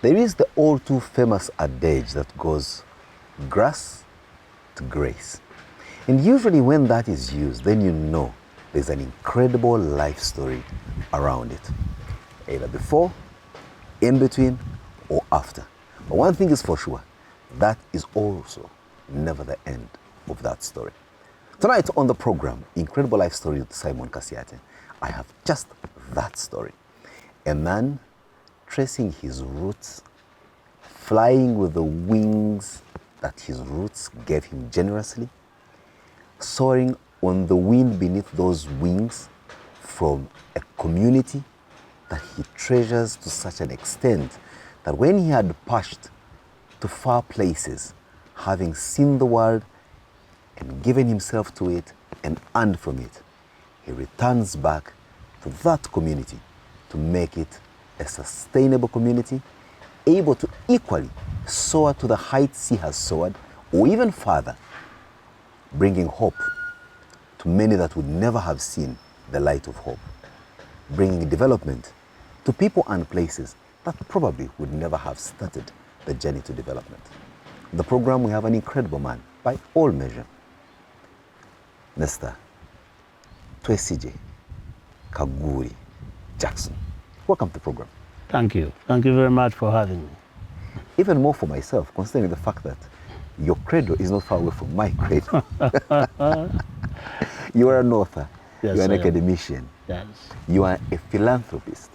There is the all too famous adage that goes, grass to grace. And usually when that is used, then you know there's an incredible life story around it. Either before, in between, or after. But one thing is for sure, that is also never the end of that story. Tonight on the program, Incredible Life Story with Simon Kasyate, I have just that story. A man tracing his roots, flying with the wings that his roots gave him generously, soaring on the wind beneath those wings from a community that he treasures to such an extent that when he had passed to far places, having seen the world and given himself to it and earned from it, he returns back to that community to make it a sustainable community, able to equally soar to the heights he has soared, or even further, bringing hope to many that would never have seen the light of hope, bringing development to people and places that probably would never have started the journey to development. In the program, we have an incredible man, by all measure, Mr. Twesigye Kaguri Jackson. Welcome to the program. Thank you. Thank you very much for having me. Even more for myself, considering the fact that your credo is not far away from my credo. You are an author. Yes, you are an I am. academician. Yes. You are a philanthropist.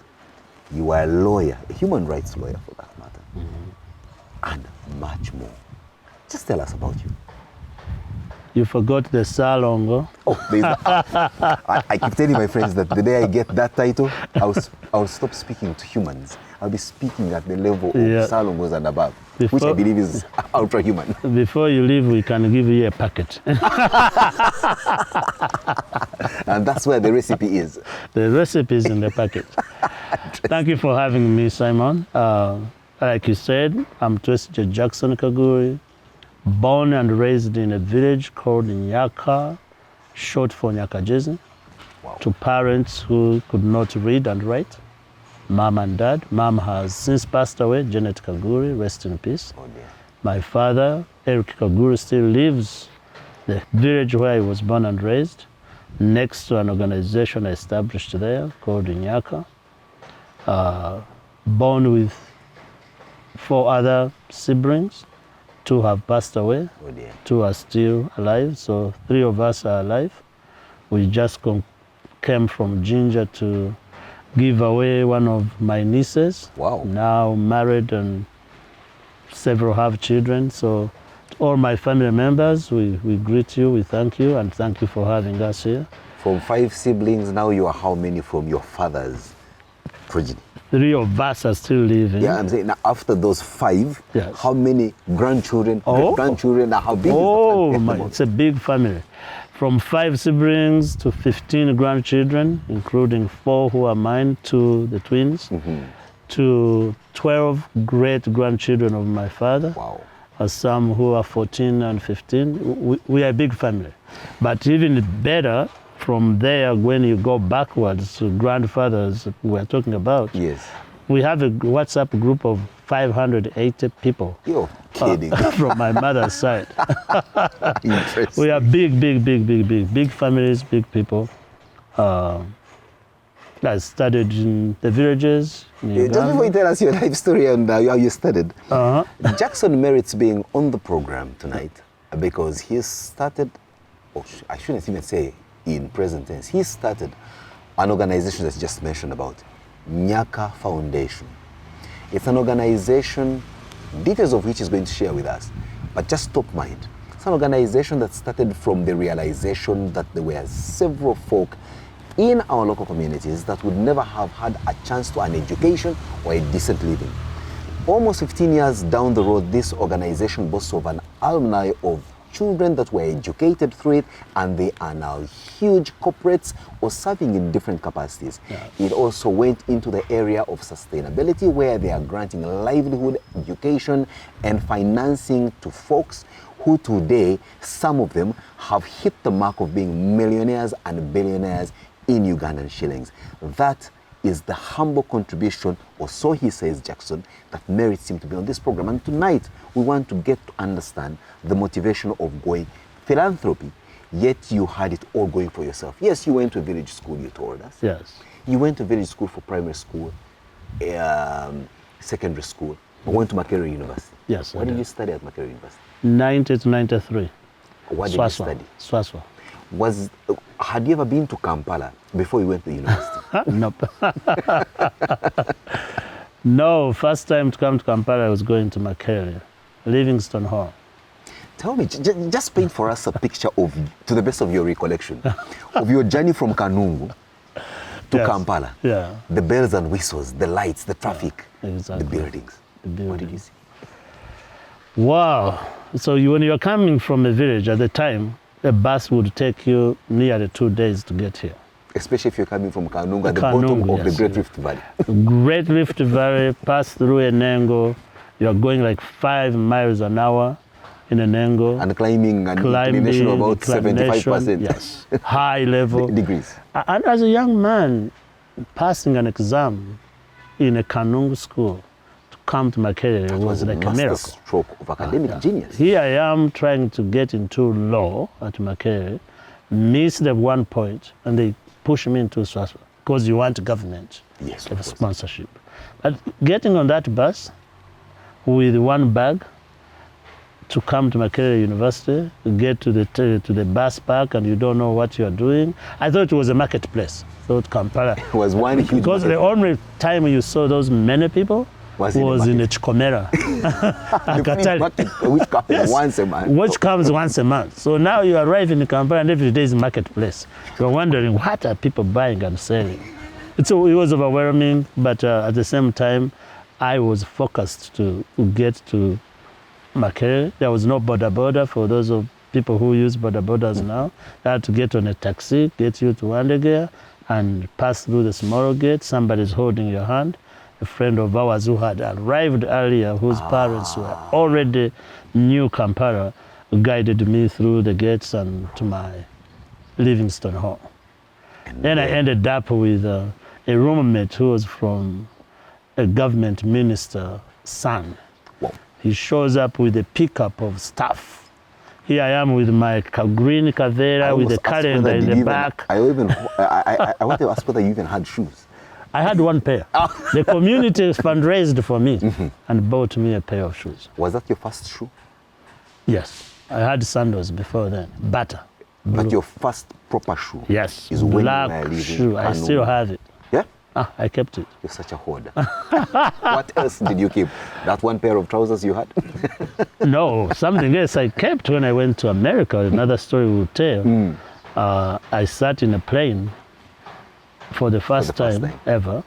You are a lawyer, a human rights lawyer for that matter, and much more. Just tell us about you. You forgot the Salongo. Oh, I keep telling my friends that the day I get that title, I'll stop speaking to humans. I'll be speaking at the level of Salongos and above, which I believe is ultra-human. Before you leave, we can give you a packet. And that's where the recipe is. The recipe is in the packet. Thank you for having me, Simon. Like you said, I'm Twesigye Jackson Kaguri, born and raised in a village called Nyaka, short for Nyaka Global, to parents who could not read and write, mom and dad. Mom has since passed away, Janet Kaguri, rest in peace. Oh, dear. My father, Eric Kaguri, still lives the village where he was born and raised, next to an organization established there called Nyaka. Born with 4 other siblings. 2 have passed away, Oh, dear. 2 are still alive, so 3 of us are alive. We just came from Ginger to give away one of my nieces. Wow. Now married and several have children. So to all my family members, we greet you, we thank you, and thank you for having us here. From 5 siblings, now you are how many from your father's progeny? 3 of us are still living. Yeah, I'm saying now after those 5, Yes. how many grandchildren, Oh. great-grandchildren, how big Oh, is my, the it's a big family. From 5 siblings to 15 grandchildren, including 4 who are mine, 2 the twins, to 12 great-grandchildren of my father. Wow. Some who are 14 and 15. We are a big family. But even better, from there, when you go backwards to grandfathers we're talking about, Yes. we have a WhatsApp group of 580 people. You're kidding. From my mother's side. Interesting. We are big families, big people. I studied in the villages in Uganda. Just before you tell us your life story and how you studied, Jackson merits being on the program tonight because he started, or I shouldn't even say in present tense, he started an organization that's just mentioned about, Nyaka Foundation. It's an organization, details of which he's going to share with us, but just top mind. It's an organization that started from the realization that there were several folk in our local communities that would never have had a chance to an education or a decent living. Almost 15 years down the road, this organization boasts of an alumni of children that were educated through it, and they are now huge corporates or serving in different capacities. Yeah. It also went into the area of sustainability, where they are granting livelihood, education, and financing to folks who today, some of them, have hit the mark of being millionaires and billionaires in Ugandan shillings. That is the humble contribution, or so he says, Jackson, that merits him to be on this program. And tonight, we want to get to understand the motivation of going philanthropy, yet you had it all going for yourself. Yes, you went to a village school, you told us. Yes. You went to village school for primary school, secondary school, but went to Makerere University. Yes. What did you study at Makerere University? 90 to 93. What did you study? Swaswa. Had you ever been to Kampala before you went to the university? Nope. No, first time to come to Kampala, I was going to Makerere, Livingstone Hall. Tell me, just paint for us a picture of, to the best of your recollection, of your journey from Kanungu to Kampala. Yeah. The bells and whistles, the lights, the traffic, exactly. the buildings. What did you see? Wow. So when you're coming from a village at the time, a bus would take you nearly 2 days to get here. Especially if you're coming from Kanungu, at the bottom of the Great Rift Valley. Great Rift Valley, pass through Enengo. You're going like 5 miles an hour in Enengo. And climbing an inclination of about 75%. Yes, high level. Degrees. And as a young man, passing an exam in a Kanungu school to come to Makerere was like a miracle. Stroke of academic genius. Here I am trying to get into law at Makerere, missed at one point, and they push me into Swaswa because you want government sponsorship. But getting on that bus with one bag to come to Makerere University, get to the bus park, and you don't know what you are doing. I thought it was a marketplace. I thought Kampala It was one huge because the only time you saw those many people was in the Chikomera. Which comes once a month. Which comes once a month. So now you arrive in Kampala and every day is marketplace. You're wondering, what are people buying and selling? It was overwhelming, but at the same time, I was focused to get to Makerere. There was no border for those of people who use borders now. I had to get on a taxi, get you to Wandegea, and pass through the small gate. Somebody's holding your hand. A friend of ours who had arrived earlier, whose parents were already knew Kampala, guided me through the gates and to my Livingstone Hall. Then I ended up with a roommate who was from a government minister's son. Wow. He shows up with a pickup of stuff. Here I am with my green Kavera with a calendar in the back. I want to ask whether you even had shoes. I had one pair. The community fundraised for me and bought me a pair of shoes. Was that your first shoe? Yes. I had sandals before then. Butter. But your first proper shoe? Yes. Is when you were black living shoe. I Kanungu. still have it. Yeah? I kept it. You're such a hoarder. What else did you keep? That one pair of trousers you had? No, something else I kept when I went to America. Another story we'll tell. I sat in a plane for the first time ever,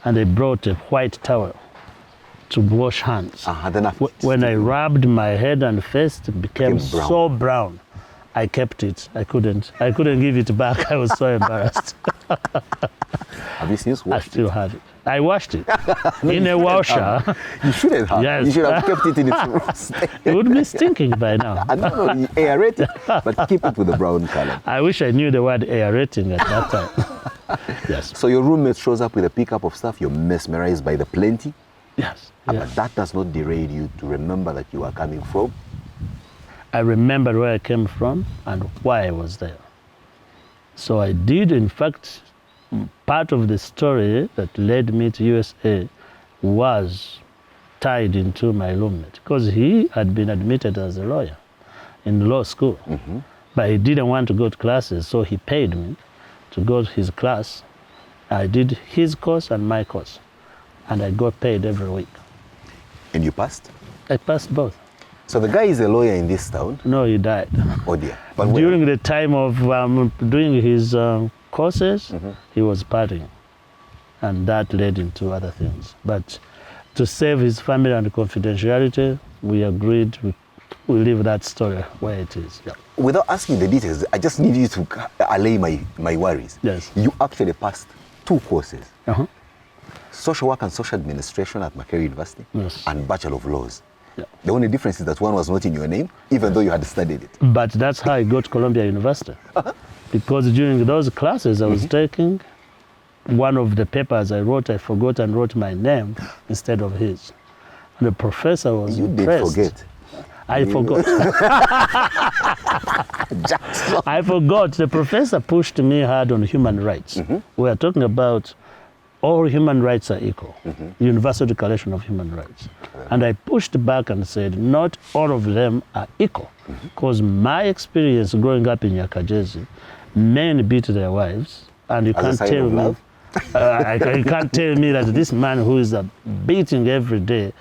and they brought a white towel to wash hands. When I rubbed my head and face, it became so brown. I kept it. I couldn't give it back. I was so embarrassed. Have you since washed it? I still have it. I washed it in a washer. You shouldn't have. Yes. You should have kept it in its state. It would be stinking by now. I don't know, you aerate it, but keep it with a brown color. I wish I knew the word aerating at that time. Yes. So your roommate shows up with a pickup of stuff. You're mesmerized by the plenty. Yes. But that does not derail you to remember that you are coming from. I remembered where I came from and why I was there. So I did, in fact, part of the story that led me to USA was tied into my roommate because he had been admitted as a lawyer in law school, but he didn't want to go to classes, so he paid me to go to his class. I did his course and my course, and I got paid every week. And you passed? I passed both. So the guy is a lawyer in this town? No, he died. Oh dear. But during the time of doing his courses, he was partying, and that led into other things. But to save his family and confidentiality, we agreed we leave that story where it is. Yeah. Without asking the details, I just need you to allay my worries. Yes. You actually passed 2 courses. Social Work and Social Administration at Makerere University, and Bachelor of Laws. Yeah. The only difference is that one was not in your name, even though you had studied it. But that's how I got to Columbia University. Because during those classes I was taking, one of the papers I wrote, I forgot and wrote my name instead of his. And the professor was impressed. You did forget. I forgot. Jackson. I forgot. The professor pushed me hard on human rights. We are talking about all human rights are equal. Universal Declaration of Human Rights. And I pushed back and said, not all of them are equal. Because my experience growing up in Nyaka Jersey, men beat their wives, and you can't tell me, you can't tell me that this man who is beating every day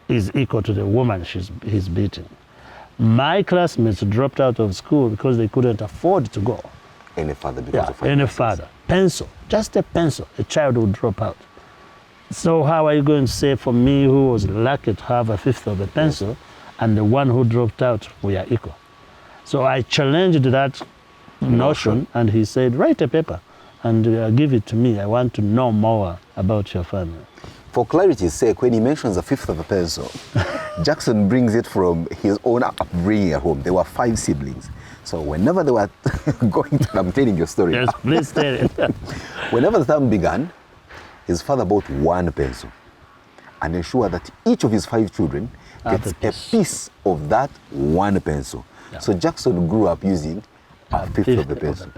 is equal to the woman he's beating. My classmates dropped out of school because they couldn't afford to go. Any further because of any further. Pencil, just a pencil, a child would drop out. So how are you going to say for me who was lucky to have a fifth of a pencil and the one who dropped out, we are equal? So I challenged that notion and he said, write a paper and give it to me. I want to know more about your family. For clarity's sake, when he mentions a fifth of a pencil, Jackson brings it from his own upbringing at home. There were 5 siblings. So whenever they were going to, I'm telling your story. Yes, please tell it. Whenever the term began, his father bought 1 pencil and ensured that each of his 5 children gets a piece of that 1 pencil. Yeah. So Jackson grew up using a fifth of a pencil.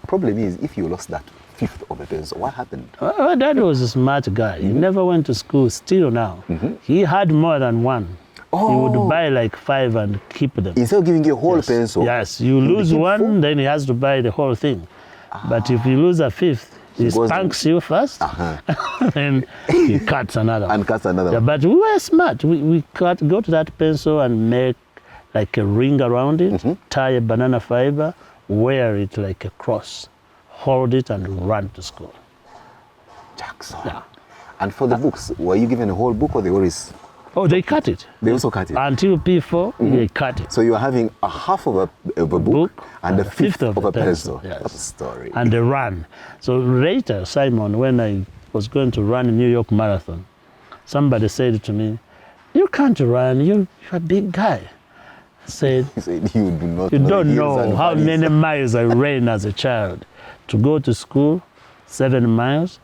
Problem is, if you lost that fifth of a pencil, what happened? Well, Dad was a smart guy. He never went to school, still now. He had more than 1. Oh. He would buy like 5 and keep them. Instead of giving you a whole pencil? Yes, you lose 1, then he has to buy the whole thing. But if you lose a fifth, he spanks you first, and he cuts another one. And cuts another one. But we were smart. We go to that pencil and make like a ring around it, tie a banana fiber, wear it like a cross, hold it and run to school. Jackson. Yeah. And for the books, were you given a whole book or they always... Oh, they cut it. They also cut it? Until P4, they cut it. So you are having a half of a book and a fifth of a pencil. Yes. What a story. And a run. So later, Simon, when I was going to run a New York Marathon, somebody said to me, you can't run, you're a big guy. I said, you don't know how many miles I ran as a child. To go to school, 7 miles,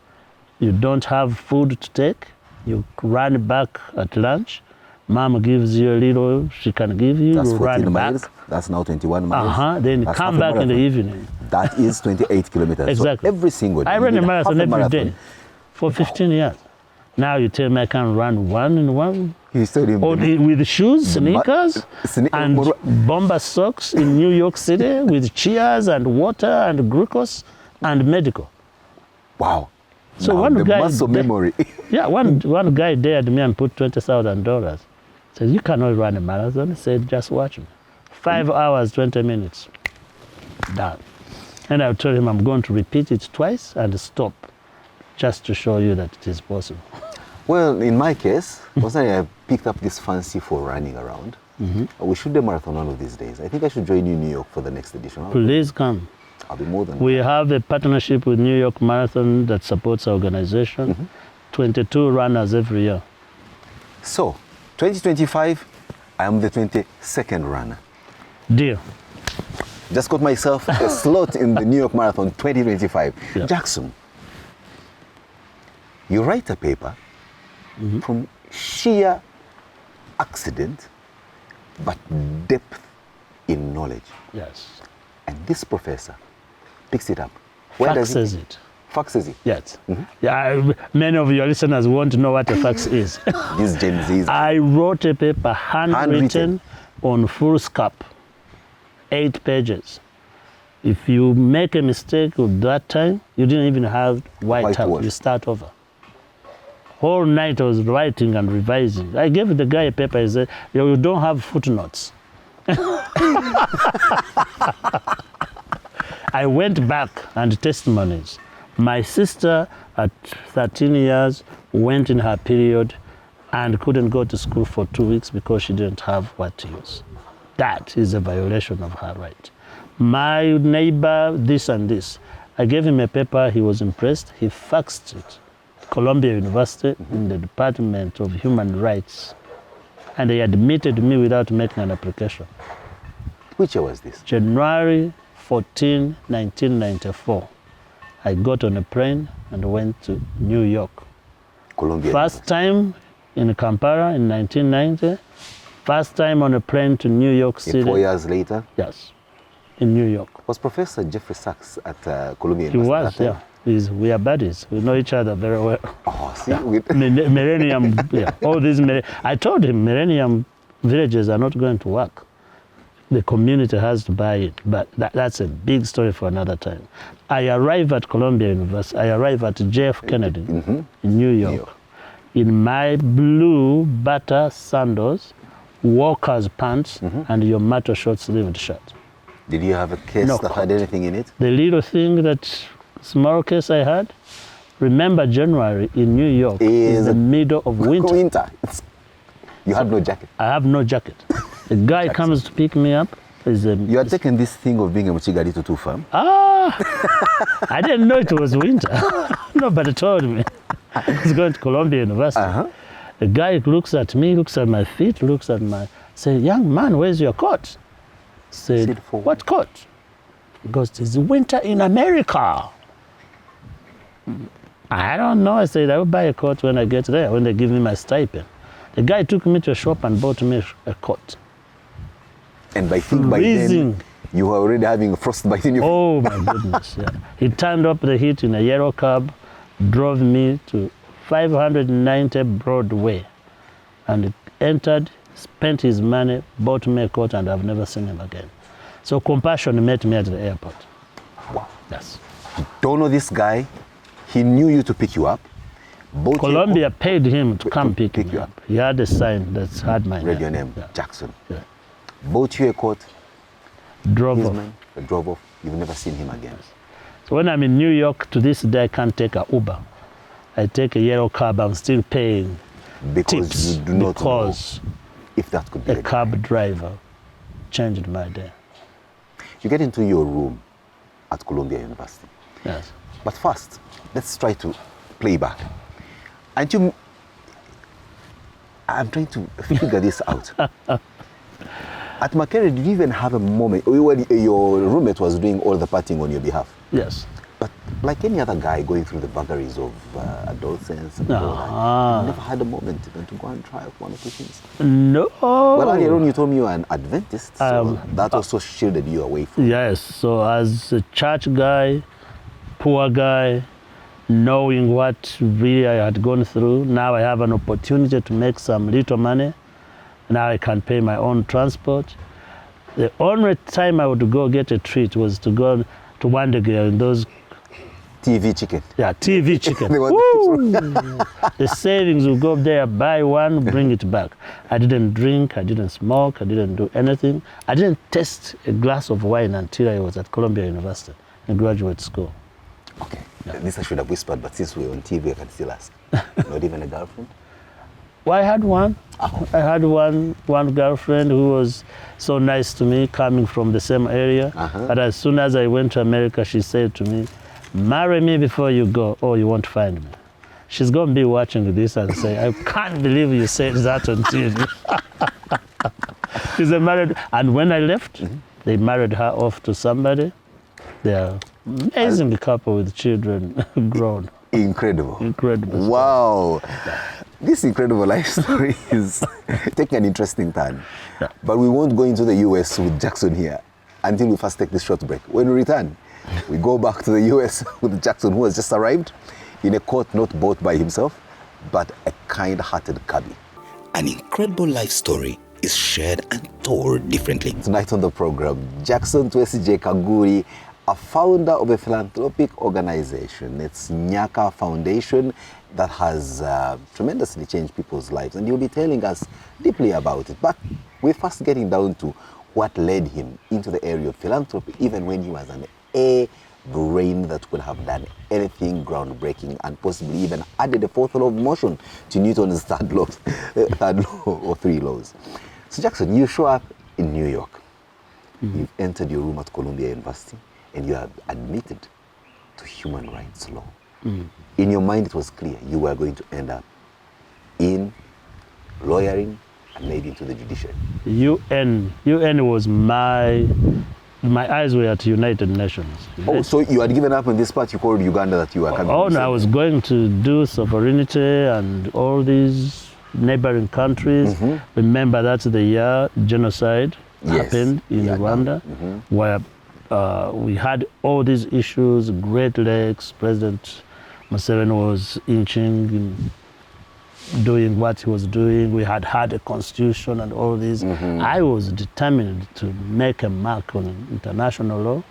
you don't have food to take, you run back at lunch, mom gives you a little she can give you, that's you 14 run miles. back. That's now 21 miles. Then that's come back in the evening. That is 28 kilometers. Exactly. So every single day. I ran a marathon every day for 15 years. Now you tell me I can run 1 in 1? You still with shoes, sneakers, and bomber socks in New York City with cheers and water and glucose and medical. Wow. So now one guy, muscle memory. Yeah, one guy dared me and put $20,000. Said, you cannot run a marathon. He said, just watch me. 5 hours, 20 minutes. Done. And I told him I'm going to repeat it twice and stop, just to show you that it is possible. Well, in my case, I picked up this fancy for running around. We should do a marathon one of these days. I think I should join you in New York for the next edition. Please come. I'll be more than We have a partnership with New York Marathon that supports our organization. 22 runners every year. So, 2025, I am the 22nd runner. Deal. Just got myself a slot in the New York Marathon 2025. Yeah. Jackson, you write a paper from sheer accident, but depth in knowledge. Yes. And this professor picks it up. Faxes it. Faxes it? Yes. Yeah, many of your listeners want to know what a fax is. These Gen Zs. I wrote a paper handwritten on foolscap, 8 pages. If you make a mistake with that time, you didn't even have whiteout. You start over. Whole night I was writing and revising. I gave the guy a paper. He said, you don't have footnotes. I went back and testimonies. My sister at 13 years went in her period and couldn't go to school for 2 weeks because she didn't have what to use. That is a violation of her right. My neighbor, this and this. I gave him a paper, he was impressed, he faxed it. Columbia University in the Department of Human Rights. And they admitted me without making an application. Which year was this? January 14, 1994. I got on a plane and went to New York. Columbia. First time in Kampala in 1990. First time on a plane to New York City. 4 years later? Yes, in New York. Was Professor Jeffrey Sachs at Columbia He University? was, yeah. We are buddies. We know each other very well. Oh, see? Millennium, yeah. All these, I told him Millennium villages are not going to work. The community has to buy it, but that's a big story for another time. I arrived at Columbia University. I arrived at JF Kennedy in New York in my blue butter sandals, walker's pants, and your matto short-sleeved shirt. Did you have a case that had anything in it? The little thing, that small case I had, remember January in New York is the middle of winter. You had no jacket? I have no jacket. The guy comes to pick me up. You are taking this thing of being a Mchigari too far? I didn't know it was winter. Nobody told me. I was going to Columbia University. The guy looks at me, looks at my feet, looks at my... Say, young man, where's your coat? Said, what coat? He goes, it's winter in America. I don't know. I said, I will buy a coat when I get there, when they give me my stipend. The guy took me to a shop and bought me a coat. And by then, you were already having a frostbite in your feet. Oh my goodness, yeah. He turned up the heat in a yellow cab, drove me to 590 Broadway, and entered, spent his money, bought me a coat, and I've never seen him again. So Compassion met me at the airport. Wow. Yes. You don't know this guy. He knew you to pick you up. Columbia paid him to come pick me up. He had a sign that had my name. Read your name, Jackson. Yeah. Bought you a coat. Drove off. Drove off. You've never seen him again. So when I'm in New York, to this day, I can't take an Uber. I take a yellow cab. I'm still paying tips you do not because know if that could be a cab driver changed my day. You get into your room at Columbia University. Yes. But first, let's try to play back. I'm trying to figure this out. At Makerere, did you even have a moment when your roommate was doing all the partying on your behalf? Yes. But like any other guy going through the vagaries of adolescence and all that, you never had a moment even to go and try out one or two things? No. Well, earlier on you told me you were an Adventist, so that also shielded you away from Yes, so as a church guy, poor guy, knowing what really I had gone through, now I have an opportunity to make some little money. Now I can pay my own transport. The only time I would go get a treat was to go to Wandegale in those... TV chicken. Yeah, TV chicken. The savings would go up there, buy one, bring it back. I didn't drink, I didn't smoke, I didn't do anything. I didn't taste a glass of wine until I was at Columbia University in graduate school. Okay, this I should have whispered, but since we're on TV, I can still ask. Not even a girlfriend? Well, I had one. I had one girlfriend who was so nice to me, coming from the same area. But as soon as I went to America, she said to me, marry me before you go, or you won't find me. She's going to be watching this and say, I can't believe you said that on TV. She's a married, and when I left, they married her off to somebody. They are amazing couple with children grown. Incredible. Incredible. Wow. This incredible life story is taking an interesting turn. Yeah. But we won't go into the US with Jackson here until we first take this short break. When we return, we go back to the US with Jackson, who has just arrived in a coat not bought by himself, but a kind-hearted cabby. An incredible life story is shared and told differently. Tonight on the program, Jackson Twesigye Kaguri, a founder of a philanthropic organization. It's Nyaka Foundation that has tremendously changed people's lives, and he'll be telling us deeply about it. But we're first getting down to what led him into the area of philanthropy, even when he was an A brain that could have done anything groundbreaking and possibly even added the fourth law of motion to Newton's third law or three laws. So Jackson, you show up in New York. You've entered your room at Columbia University, and you are admitted to human rights law. In your mind, it was clear you were going to end up in lawyering and maybe into the judiciary. UN was my my eyes were at United Nations. Oh, so you had given up on this part you called Uganda that you were coming Oh, to no, I was going to do sovereignty and all these neighboring countries. Remember, that's the year genocide happened in Rwanda, where we had all these issues, Great Lakes, President Museveni was inching, doing what he was doing. We had a constitution and all this. I was determined to make a mark on international law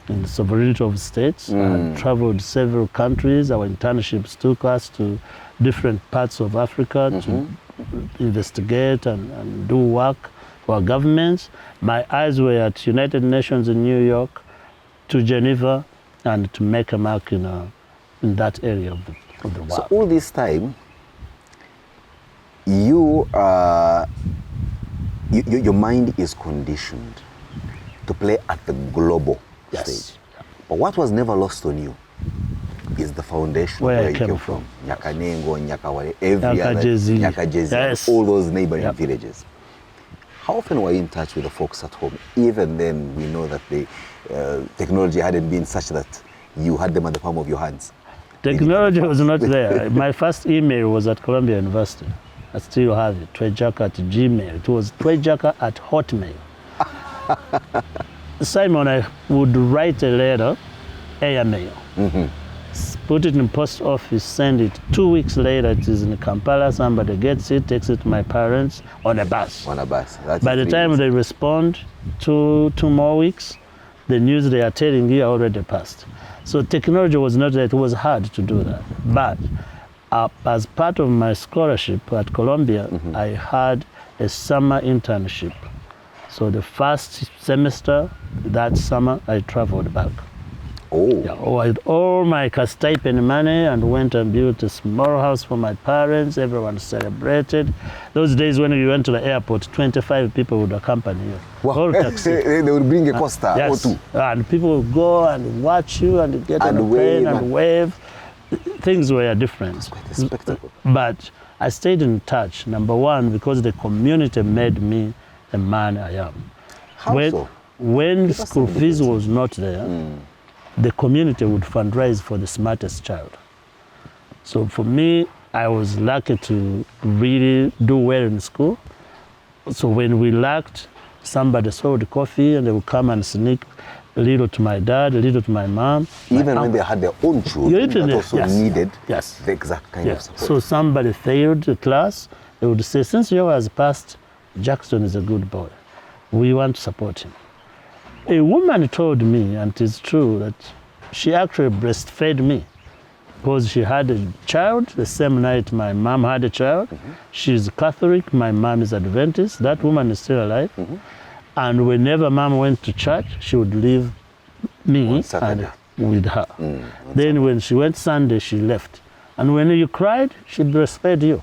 in the sovereignty of states. I had traveled several countries. Our internships took us to different parts of Africa to investigate and do work for governments. My eyes were at United Nations in New York, to Geneva, and to make a mark in that area of the world. So all this time, your mind is conditioned to play at the global stage. But what was never lost on you is the foundation where you came from. Nyaka Nengo, Nyaka Wale, every other, Nyaka Jezi, all those neighboring villages. How often were you in touch with the folks at home? Even then, we know that the technology hadn't been such that you had them at the palm of your hands. Technology was not there. My first email was at Columbia University. I still have it, Twesigye@gmail. It was Twesigye@hotmail. Simon, I would write a letter, airmail, put it in post office, send it. 2 weeks later, it is in Kampala. Somebody gets it, takes it to my parents on a bus. On a bus. That's By the time they respond, 2 more weeks, the news they are telling you already passed. So technology was not there. It was hard to do that. But as part of my scholarship at Columbia, I had a summer internship. So the first semester, that summer, I traveled back. Oh. Yeah, with all my stipend money, and went and built a small house for my parents. Everyone celebrated. Those days when we went to the airport, 25 people would accompany you. Wow. All taxi. They would bring a coaster or Yes. two. And people would go and watch you and get on a plane and wave. Things were different. It's quite a spectacle. But I stayed in touch, number one, because the community made me the man I am. How so? When school fees was not there, the community would fundraise for the smartest child. So for me, I was lucky to really do well in school. So when we lacked, somebody sold coffee and they would come and sneak a little to my dad, a little to my mom. Even when they had their own children, that also needed the exact kind of support. So somebody failed the class, they would say, since yours has passed, Jackson is a good boy. We want to support him. A woman told me, and it is true, that she actually breastfed me because she had a child the same night my mom had a child. She's Catholic, my mom is Adventist. That woman is still alive. And whenever mom went to church, she would leave me and with her. Then when she went Sunday, she left. And when you cried, she breastfed you.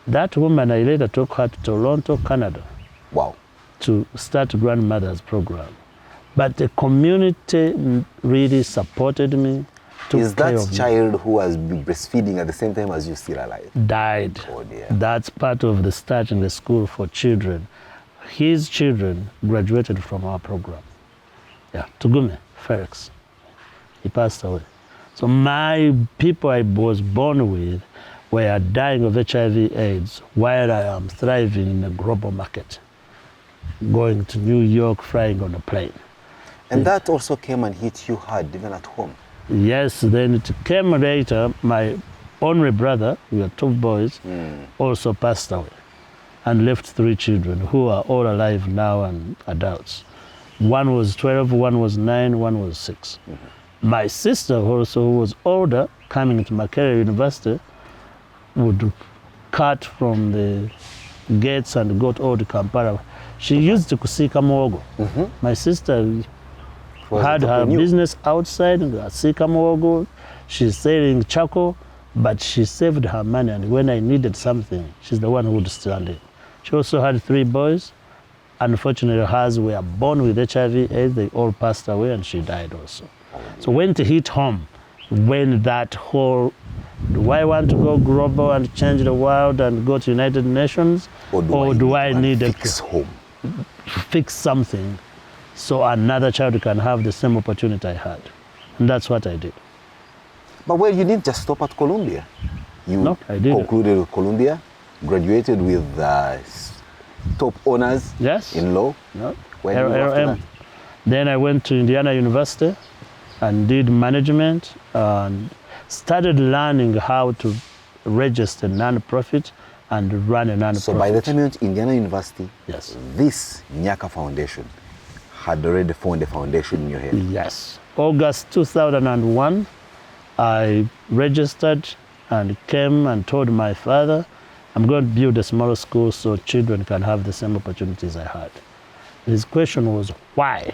That woman, I later took her to Toronto, Canada. Wow. To start grandmother's program. But the community really supported me. Is that child who has been breastfeeding at the same time as you still alive? Died. Oh dear. That's part of the start in the school for children. His children graduated from our program. Yeah, Tugume, Felix. He passed away. So my people I was born with were dying of HIV/AIDS while I am thriving in a global market, going to New York, flying on a plane. And that also came and hit you hard, even at home. Yes, then it came later. My only brother, we were 2 boys, also passed away and left 3 children who are all alive now and adults. One was 12, one was 9, one was 6. My sister also, who was older, coming to Makerere University, would cut from the gates and go to Old Kampala. She used to kusika muogo. My sister had her business outside in Sika Muogo. She's selling charcoal, but she saved her money, and when I needed something, she's the one who would stand in. She also had 3 boys. Unfortunately, hers were born with HIV/AIDS. They all passed away, and she died also. So when it hit home, when that whole, do I want to go global and change the world and go to United Nations, or do I need to fix home? Fix something? so another child can have the same opportunity I had. And that's what I did. But well, you didn't just stop at Columbia. You No, I didn't. concluded with Columbia, graduated with top honors Yes. in law. No. Where did you go after that? Then I went to Indiana University and did management and started learning how to register non-profit and run a non-profit. So by the time you went to Indiana University, Yes. this Nyaka Foundation had already formed a foundation in your head. Yes. August 2001, I registered and came and told my father, I'm going to build a small school so children can have the same opportunities I had. His question was, why?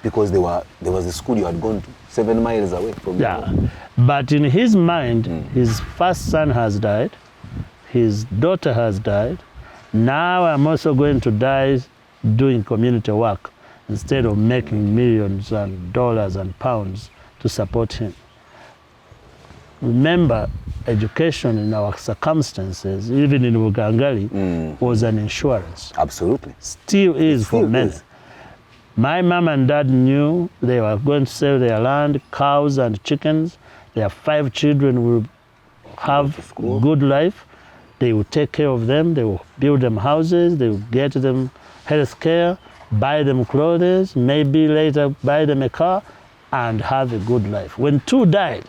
Because there was a school you had gone to 7 miles away from your Yeah. home. But in his mind, his first son has died, his daughter has died. Now I'm also going to die doing community work instead of making millions and dollars and pounds to support him. Remember, education in our circumstances, even in Ugangali, was an insurance. Absolutely. Still is for Still many. is. My mom and dad knew they were going to sell their land, cows and chickens. Their 5 children will have to school. good life. They will take care of them. They will build them houses. They will get them health care, buy them clothes, maybe later buy them a car, and have a good life. When 2 died,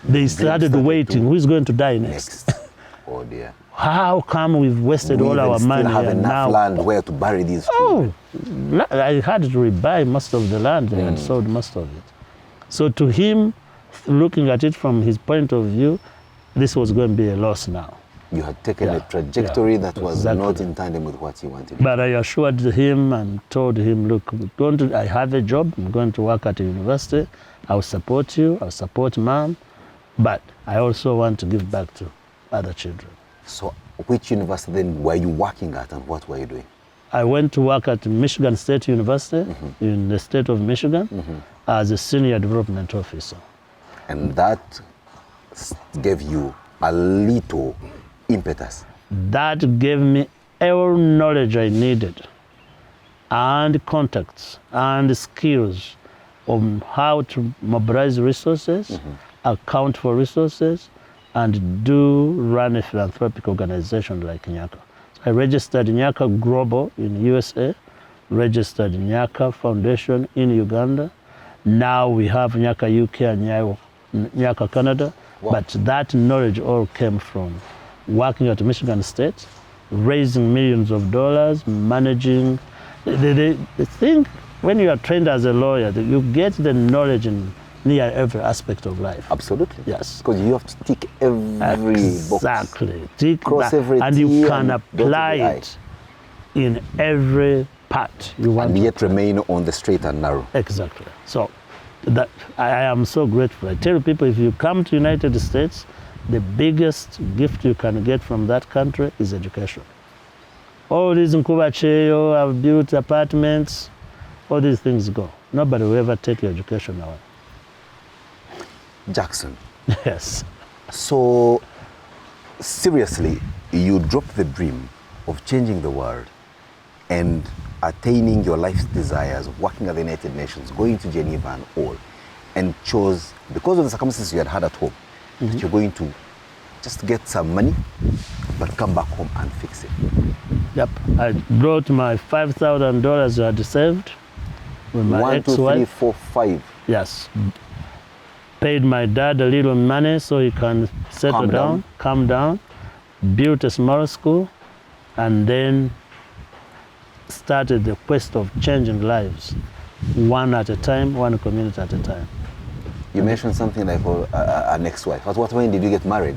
they started waiting. Who is going to die next? Next. Oh dear. How come we've wasted We all our even money still have and enough now? land where to bury these children. Oh, I had to rebuy most of the land. They had sold most of it. So to him, looking at it from his point of view, this was going to be a loss now. You had taken a Yeah, trajectory yeah, that was exactly. not in tandem with what you wanted. But I assured him and told him, look, I have a job. I'm going to work at a university. I'll support you. I'll support mom. But I also want to give back to other children. So which university then were you working at and what were you doing? I went to work at Michigan State University in the state of Michigan as a senior development officer. And that gave you a little impetus. That gave me all knowledge I needed and contacts and skills on how to mobilize resources, account for resources, and run a philanthropic organization like Nyaka. So I registered Nyaka Global in USA, registered Nyaka Foundation in Uganda. Now we have Nyaka UK and Nyaka Canada. Wow. But that knowledge all came from working at Michigan State, raising millions of dollars, managing. The thing, when you are trained as a lawyer, you get the knowledge in near every aspect of life. Absolutely. Yes. Because you have to tick every box. Exactly. Tick Cross that, every and you T can and dot apply every I. it in every part you want. And to yet remain on the straight and narrow. Exactly. So that I am so grateful. I tell people, if you come to United States, the biggest gift you can get from that country is education. All these Nkubacheyo have built apartments, all these things go. Nobody will ever take your education away. Jackson, Yes. so seriously, you dropped the dream of changing the world and attaining your life's desires of working at the United Nations, going to Geneva and all, and chose, because of the circumstances you had at home, that you're going to just get some money, but come back home and fix it. Yep. I brought my $5,000 I had saved with my 1, 2, ex-wife. 3, 4, 5. Yes. Paid my dad a little money so he can settle down, calm down, built a small school, and then started the quest of changing lives, one at a time, one community at a time. You mentioned something like an ex-wife. At what point did you get married?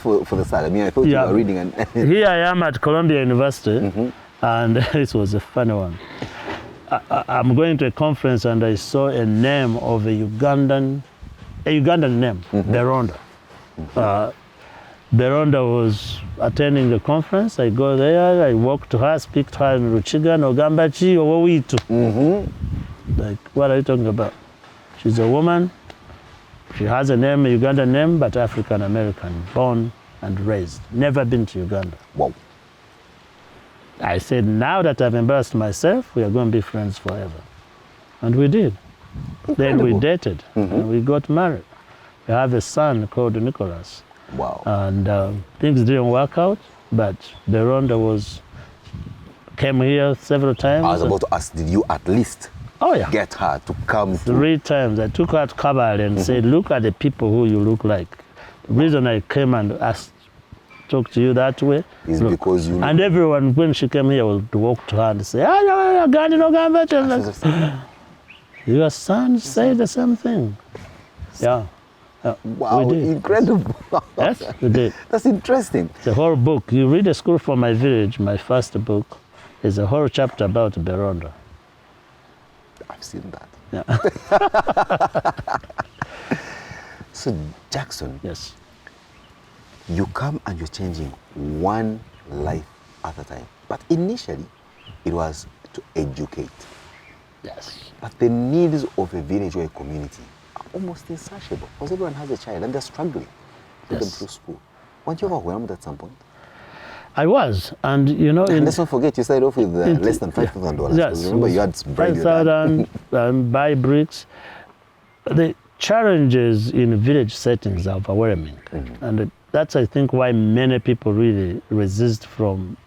For the start, I mean, I thought you were reading. And Here I am at Columbia University, and it was a funny one. I'm going to a conference and I saw a name of a Ugandan name, Beronda. Beronda was attending the conference. I go there, I walk to her, speak to her in Ruchiga, Nogambachi, Owowitu. Like, what are you talking about? She's a woman. She has a name, a Ugandan name, but African American, born and raised. Never been to Uganda. Wow. I said, now that I've embarrassed myself, we are going to be friends forever. And we did. Incredible. Then we dated, and we got married. We have a son called Nicholas. Wow. And things didn't work out, but Beronda came here several times. I was about to ask, did you at least get her to come 3 times. I took her to Kabale and said, look at the people who you look like. The reason I came and talk to you that way is because you... And everyone, when she came here, would walk to her and say, your son said the same thing. Yeah. Wow, we did. incredible. Yes, we did. That's interesting. The whole book, you read A School for My Village, my first book, is a whole chapter about Beronda. I've seen that. Yeah. So, Jackson. Yes. You come and you're changing one life at a time. But initially, it was to educate. Yes. But the needs of a village or a community are almost insatiable because everyone has a child and they're struggling to put them through school. Weren't you overwhelmed at some point? I was, and you know... And let's not forget, you started off with less than $5,000. Yes. Remember, you had $5,000 and buy bricks. The challenges in village settings are overwhelming. And that's, I think, why many people really resist from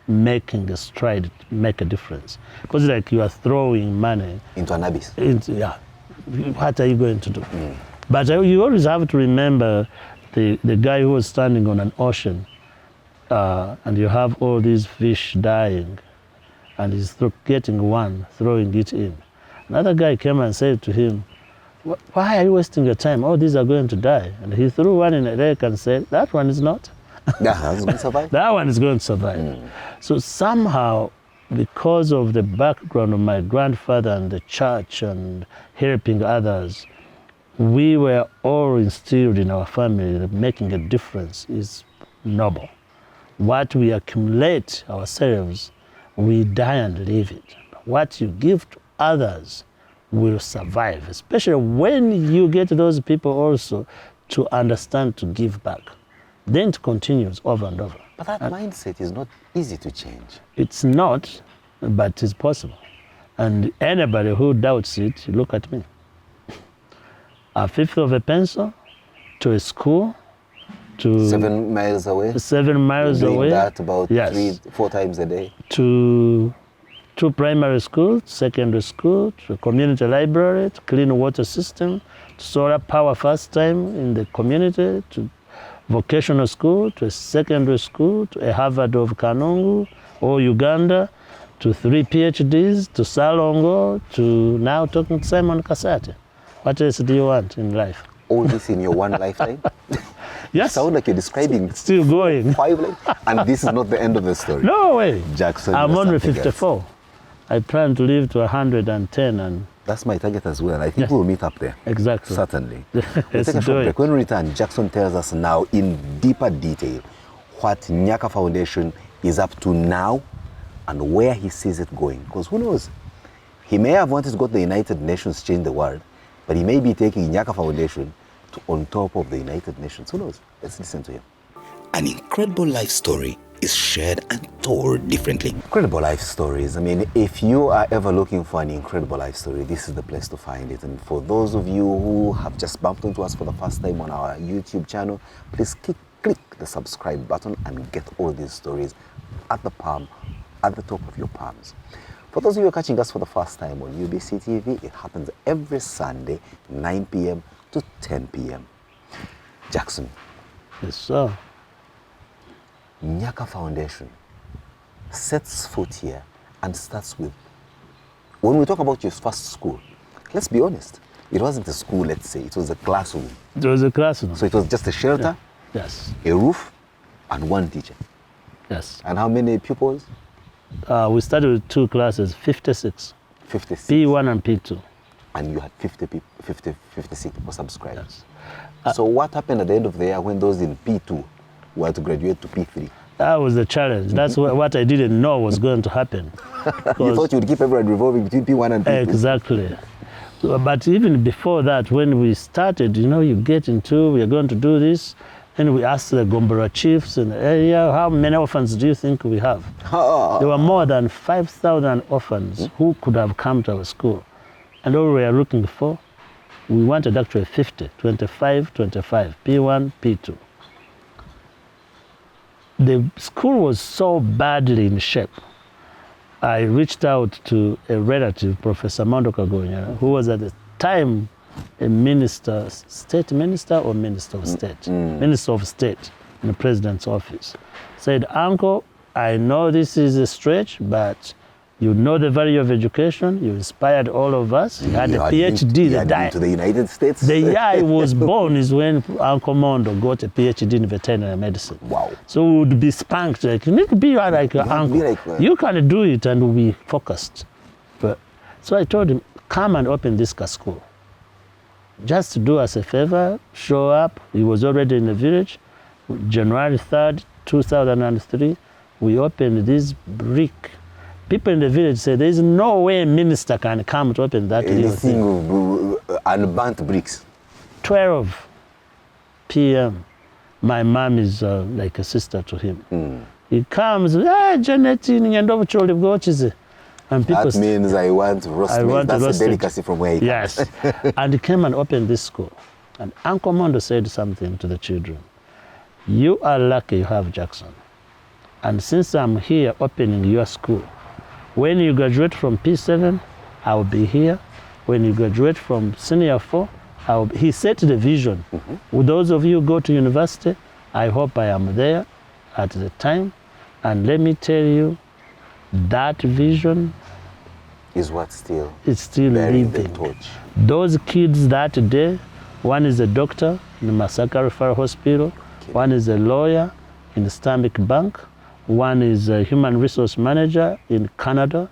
making a stride, make a difference. Because like you are throwing money into an abyss. What are you going to do? But you always have to remember the guy who was standing on an ocean, and you have all these fish dying, and he's getting one, throwing it in. Another guy came and said to him, why are you wasting your time? All these are going to die. And he threw one in a lake and said, that one is not. That one's going to survive? That one is going to survive. So somehow, because of the background of my grandfather and the church and helping others, we were all instilled in our family that making a difference is noble. What we accumulate ourselves, we die and leave it. What you give to others will survive, especially when you get those people also to understand to give back. Then it continues over and over. But that mindset is not easy to change. It's not, but it's possible. And anybody who doubts it, look at me. A fifth of a pencil to a school, to 7 miles away. 7 miles away. That about 3-4 times a day. To 2 primary schools, secondary school, to a community library, to clean water system, to solar power first time in the community, to vocational school, to a secondary school, to a Harvard of Kanungu or Uganda, to 3 PhDs, to Salongo, to now talking to Simon Kasyate. What else do you want in life? All this in your one lifetime? Yes. Sound like you're describing still going 5 lives, and this is not the end of the story. No way. Jackson, I'm only 54. I plan to live to 110, and that's my target as well. I think we'll meet up there. Exactly. Certainly. We'll take a short break. When we return, Jackson tells us now in deeper detail what Nyaka Foundation is up to now and where he sees it going. Because who knows? He may have wanted to go to the United Nations, change the world, but he may be taking Nyaka Foundation to on top of the United Nations. Who knows? Let's listen to him. An incredible life story is shared and told differently. Incredible life stories. I mean, if you are ever looking for an incredible life story, this is the place to find it. And for those of you who have just bumped into us for the first time on our YouTube channel, please click the subscribe button and get all these stories at the top of your palms. For those of you who are catching us for the first time on UBC TV, it happens every Sunday, 9 p.m. to 10 p.m. Jackson. Yes, sir. Nyaka Foundation sets foot here and starts with, when we talk about your first school, let's be honest, it wasn't a school, let's say, it was a classroom. It was a classroom. So it was just a shelter, yes, a roof, and 1 teacher. Yes. And how many pupils? We started with 2 classes, 56. 56. P1 and P2. And you had 56 people subscribed. Yes. So what happened at the end of the year when those in P2 were to graduate to P3? That was the challenge. That's what I didn't know was going to happen. You thought you would keep everyone revolving between P1 and P2? Exactly. So, but even before that, when we started, you know, you get into, we are going to do this, And we asked the Gombora chiefs in the area, how many orphans do you think we have? There were more than 5,000 orphans who could have come to our school. And all we are looking for, we wanted actually 50, 25, 25, P1, P2. The school was so badly in shape. I reached out to a relative, Professor Mondo Kagonya, who was at the time a minister, state minister or minister of state? Minister of state in the president's office. Said, Uncle, I know this is a stretch, but you know the value of education. You inspired all of us. You had a PhD the day. To the United States? The year I was born is when Uncle Mondo got a PhD in veterinary medicine. Wow. So we would be spanked, like, you need to be like your uncle. You can do it, and we focused. But, so I told him, come and open this school. Just to do us a favor, show up. He was already in the village. January 3rd, 2003, we opened this brick. People in the village say there's no way a minister can come to open that little thing. Unburnt bricks. 12 p.m. My mom is like a sister to him. He comes, Janet, and people that means I want roast meat. That's a delicacy from where he comes. Yes. And he came and opened this school. And Uncle Mondo said something to the children. You are lucky you have Jackson. And since I'm here opening your school, when you graduate from P7, I will be here. When you graduate from senior 4, he set the vision. With those of you who go to university, I hope I am there at the time. And let me tell you, that vision is what still is still living. Those kids that day, one is a doctor in the Masaka Referral Hospital, one is a lawyer in the Stanbic Bank, one is a human resource manager in Canada,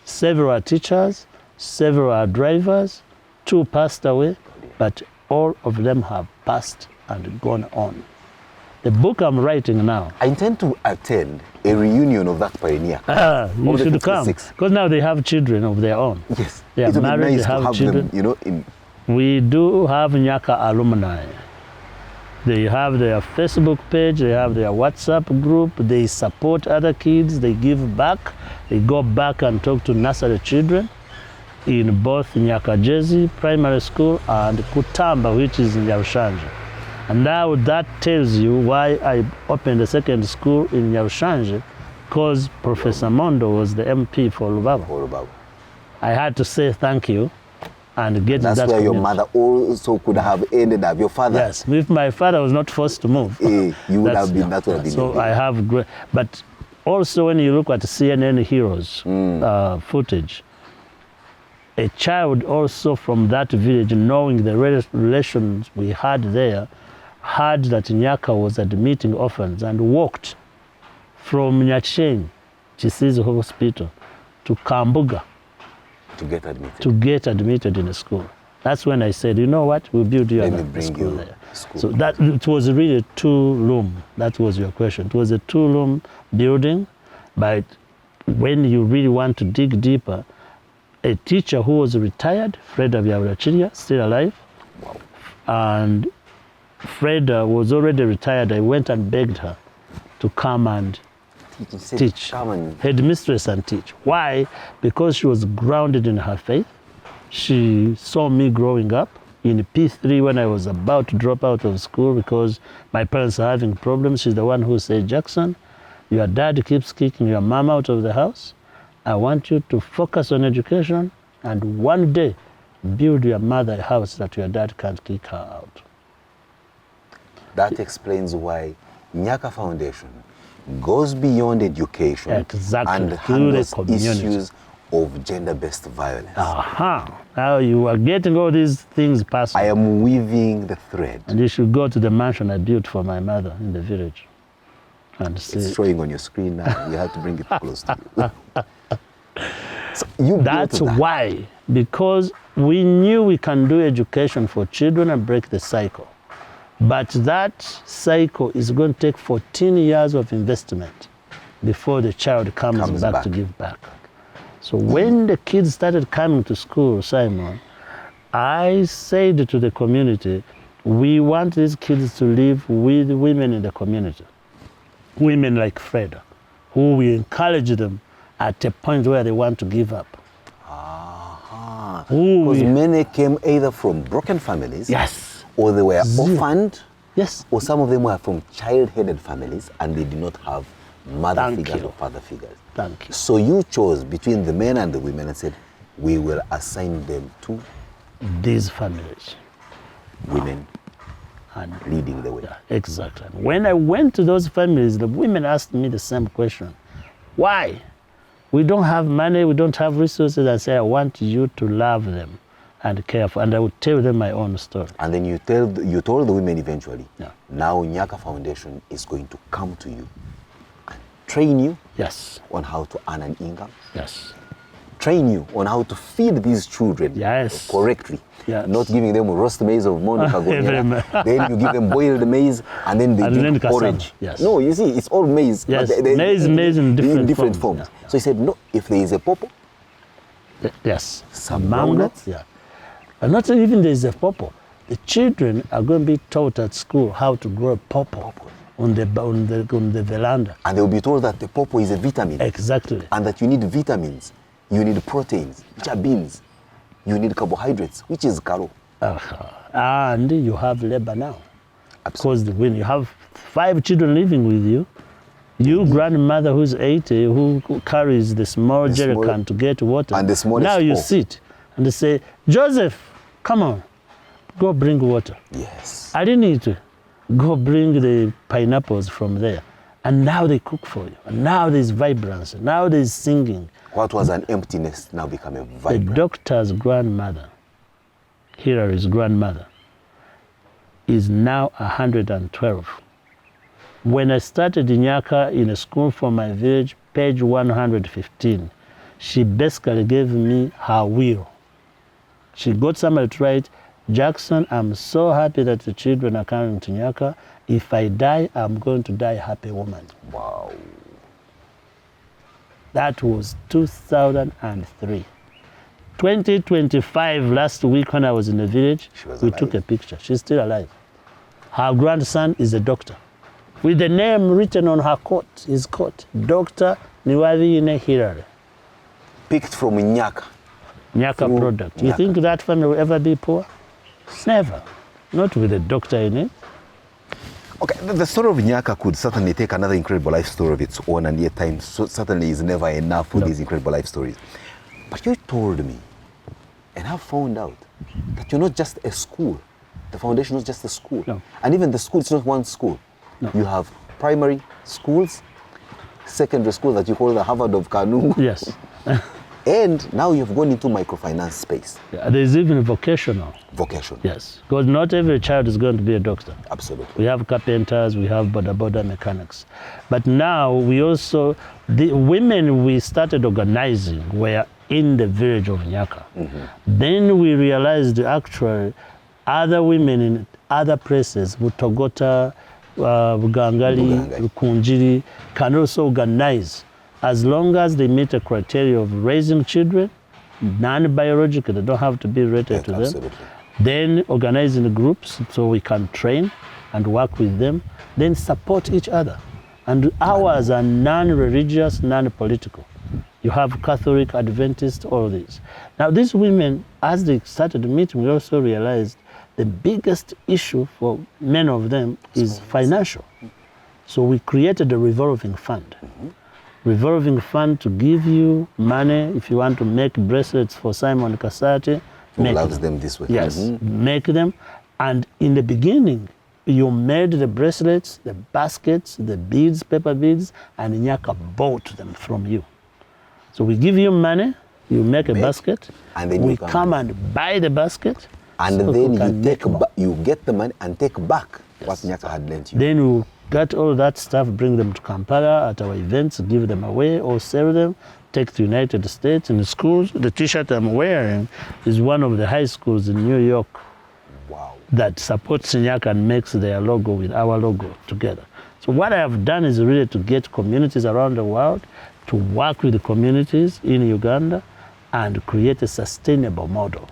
several are teachers, several are drivers, 2 passed away, but all of them have passed and gone on. The book I'm writing now. I intend to attend a reunion of that pioneer. You should come, because now they have children of their own. Yes, they are married, nice they have to have children. Them, We do have Nyaka alumni. They have their Facebook page, they have their WhatsApp group, they support other kids, they give back, they go back and talk to nursery children in both Nyaka Jezi Primary School and Kutamba, which is in Nyarushanje. And now that tells you why I opened a second school in Nyarushanje, because Professor Mondo was the MP for Lubaba. I had to say thank you and get That's that where community. Your mother also could have ended up. Your father. Yes, if my father was not forced to move. You would have been, that would have been. So I have great, but also when you look at CNN Heroes footage, a child also from that village, knowing the relations we had there, heard that Nyaka was admitting orphans and walked from Nyacheng, Chisizi Hospital, to Kambuga to get admitted in a school. That's when I said, you know what, we'll build you a school there. So that it was really a 2-room. That was your question. It was a 2-room building, but when you really want to dig deeper, a teacher who was retired, Freda Vyavrachiria, still alive, and Freda was already retired. I went and begged her to come and teach, headmistress and teach. Why? Because she was grounded in her faith. She saw me growing up in P3 when I was about to drop out of school because my parents are having problems. She's the one who said, Jackson, your dad keeps kicking your mom out of the house. I want you to focus on education and one day build your mother a house that your dad can't kick her out. That explains why Nyaka Foundation goes beyond education and handles issues of gender-based violence. Now you are getting all these things passed. I am weaving the thread. And you should go to the mansion I built for my mother in the village. And see. It's showing on your screen now. You have to bring it close to you. That's why, because we knew we can do education for children and break the cycle. But that cycle is going to take 14 years of investment before the child comes back to give back. So when the kids started coming to school, Simon, I said to the community, We want these kids to live with women in the community. Women like Fred, who we encourage them at a point where they want to give up. Because many came either from broken families, Yes. or they were orphaned, Yes. or some of them were from child-headed families and they did not have mother Thank figures you. or father figures. Thank you. So you chose between the men and the women and said, we will assign them to These families. women And leading the way. yeah, exactly. When I went to those families, the women asked me the same question. Why? We don't have money, we don't have resources. I say, I want you to love them and care for, and I would tell them my own story. And then you told the women eventually, Yeah. now Nyaka Foundation is going to come to you and train you Yes, on how to earn an income, yes, train you on how to feed these children Yes. correctly. Yes. Not giving them roast maize of Monica Gonyera. Then you give them boiled maize and then they And drink then cassava. porridge. Yes. No, you see, it's all maize. Yes, but maize in different forms. Yeah. So he said, no, if there is a pawpaw, yes. Some groundnuts? Yeah. And not even there is a pawpaw. The children are going to be taught at school how to grow a pawpaw on the veranda. and they will be told that the pawpaw is a vitamin. Exactly. And that you need vitamins, you need proteins, which are beans, you need carbohydrates, which is karo. And you have labor now. Because when you have 5 children living with you, your grandmother who's 80, who carries the small jerrycan to get water, And the smallest now you fork. sit and they say, Joseph, come on, go bring water. Yes. I didn't need to. Go bring the pineapples from there. And now they cook for you. And now there's vibrancy. Now there's singing. What was an emptiness now became a The vibrant. doctor's grandmother, Hilary's grandmother, is now 112. When I started in Nyaka in a school for my village, page 115, she basically gave me her will. She got somebody to write, Jackson, I'm so happy that the children are coming to Nyaka. If I die, I'm going to die a happy woman. Wow. That was 2003. 2025, last week when I was in the village, She was we alive. took a picture. She's still alive. Her grandson is a doctor, with the name written on her coat, his coat, Dr. Niwadhine Hilary, Picked from Nyaka. Nyaka Through product. You Nyaka. think that family will ever be poor? Never. Not with a doctor in it. Okay, the story of Nyaka could certainly take another incredible life story of its own, and yet time certainly is never enough for these incredible life stories. But you told me, and I found out, that you're not just a school. The foundation is not just a school. No. And even the school, it's not one school. No. You have primary schools, secondary schools that you call the Harvard of Kanungu. Yes. And now you've gone into microfinance space, Yeah, there's even vocational. vocation. Yes. Because not every child is going to be a doctor. Absolutely. We have carpenters, we have border mechanics. But now we also, the women we started organizing were in the village of Nyaka. Then we realized actually other women in other places, Butogota, Bugangali, Bugangali. Rukunjiri, can also organize as long as they meet a criteria of raising children, non-biological, they don't have to be related to them. Absolutely. Then organizing groups so we can train and work with them, then support each other. And ours are non-religious, non-political. You have Catholic, Adventist, all these. Now these women, as they started meeting, we also realized the biggest issue for many of them is financial. So we created a revolving fund. Revolving fund to give you money if you want to make bracelets for Simon Kasyate. Who make loves them this way. Yes, make them. And in the beginning, you made the bracelets, the baskets, the beads, paper beads, and Nyaka bought them from you. So we give you money, you make a basket, and then we you come and buy the basket, And so then we can make more. you get the money and take back what Nyaka had lent you. Then we get all that stuff, bring them to Kampala at our events, give them away or sell them, take to United States in the schools. The t-shirt I'm wearing is one of the high schools in New York Wow. that supports Nyaka and makes their logo with our logo together. So what I have done is really to get communities around the world to work with the communities in Uganda and create a sustainable model.